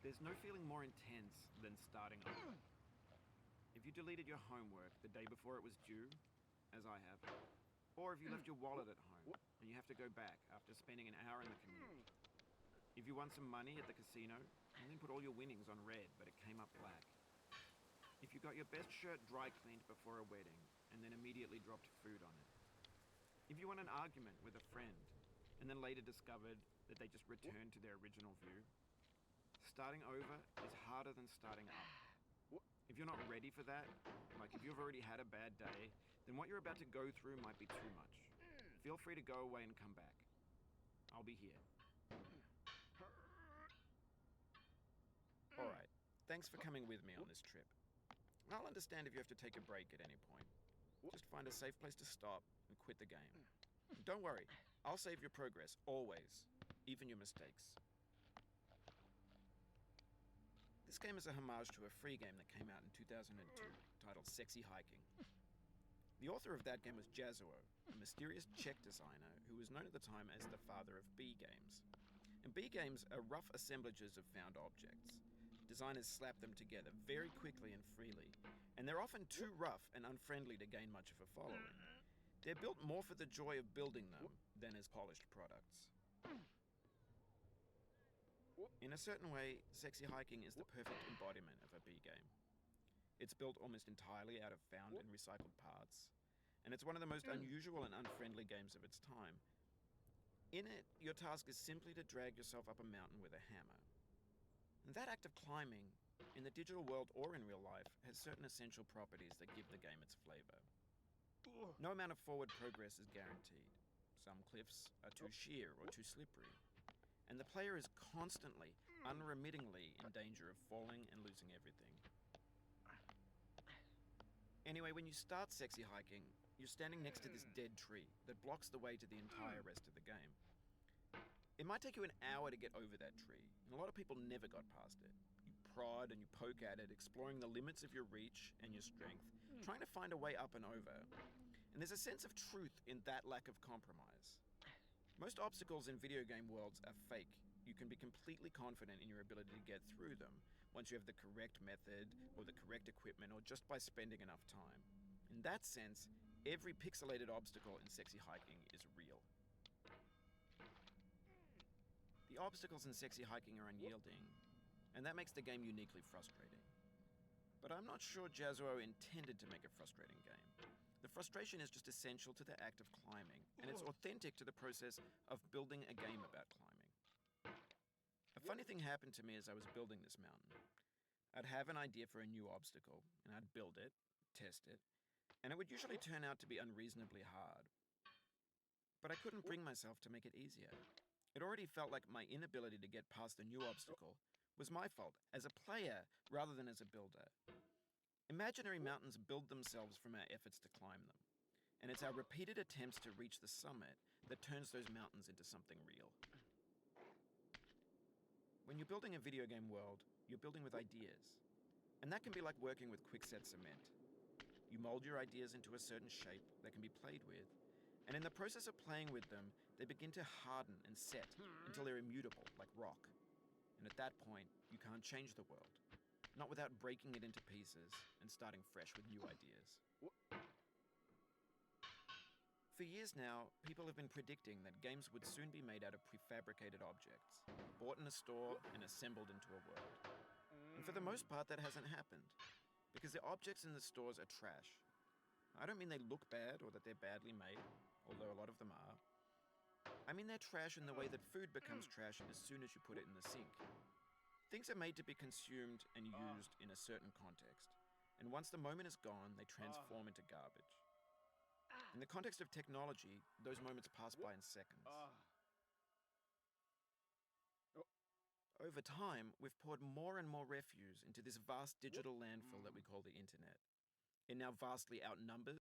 There's no feeling more intense than starting over. If you deleted your homework the day before it was due, as I have, or if you left your wallet at home and you have to go back after spending an hour in the commute. If you won some money at the casino and then put all your winnings on red but it came up black. If you got your best shirt dry cleaned before a wedding and then immediately dropped food on it. If you won an argument with a friend and then later discovered that they just returned to their original view. Starting over is harder than starting up. If you're not ready for that, like if you've already had a bad day, then what you're about to go through might be too much. Feel free to go away and come back. I'll be here. Alright, thanks for coming with me on this trip. I'll understand if you have to take a break at any point. Just find a safe place to stop and quit the game. Don't worry, I'll save your progress, always, even your mistakes. This game is a homage to a free game that came out in 2002, titled Sexy Hiking. The author of that game was Jazuo, a mysterious Czech designer who was known at the time as the father of B games. And B games are rough assemblages of found objects. Designers slap them together very quickly and freely, and they're often too rough and unfriendly to gain much of a following. They're built more for the joy of building them than as polished products. In a certain way, Sexy Hiking is the perfect embodiment of a B game. It's built almost entirely out of found and recycled parts, and it's one of the most unusual and unfriendly games of its time. In it, your task is simply to drag yourself up a mountain with a hammer. And that act of climbing, in the digital world or in real life, has certain essential properties that give the game its flavor. No amount of forward progress is guaranteed. Some cliffs are too sheer or too slippery. And the player is constantly, unremittingly in danger of falling and losing everything. Anyway, when you start Sexy Hiking, you're standing next to this dead tree that blocks the way to the entire rest of the game. It might take you an hour to get over that tree, and a lot of people never got past it. You prod and you poke at it, exploring the limits of your reach and your strength, trying to find a way up and over. And there's a sense of truth in that lack of compromise. Most obstacles in video game worlds are fake. You can be completely confident in your ability to get through them once you have the correct method or the correct equipment or just by spending enough time. In that sense, every pixelated obstacle in Sexy Hiking is real. The obstacles in Sexy Hiking are unyielding, and that makes the game uniquely frustrating. But I'm not sure Jazuo intended to make a frustrating game. The frustration is just essential to the act of climbing, and it's authentic to the process of building a game about climbing. A funny thing happened to me as I was building this mountain. I'd have an idea for a new obstacle, and I'd build it, test it, and it would usually turn out to be unreasonably hard. But I couldn't bring myself to make it easier. It already felt like my inability to get past the new obstacle was my fault as a player rather than as a builder. Imaginary mountains build themselves from our efforts to climb them, and it's our repeated attempts to reach the summit that turns those mountains into something real. When you're building a video game world, you're building with ideas, and that can be like working with quickset cement. You mold your ideas into a certain shape that can be played with, and in the process of playing with them, they begin to harden and set until they're immutable, like rock. And at that point, you can't change the world. Not without breaking it into pieces and starting fresh with new ideas. For years now, people have been predicting that games would soon be made out of prefabricated objects, bought in a store and assembled into a world. And for the most part, that hasn't happened, because the objects in the stores are trash. I don't mean they look bad or that they're badly made, although a lot of them are. I mean they're trash in the way that food becomes trash as soon as you put it in the sink. Things are made to be consumed and used in a certain context, and once the moment is gone, they transform into garbage. In the context of technology, those moments pass by in seconds. Over time, we've poured more and more refuse into this vast digital landfill that we call the internet. It now vastly outnumbers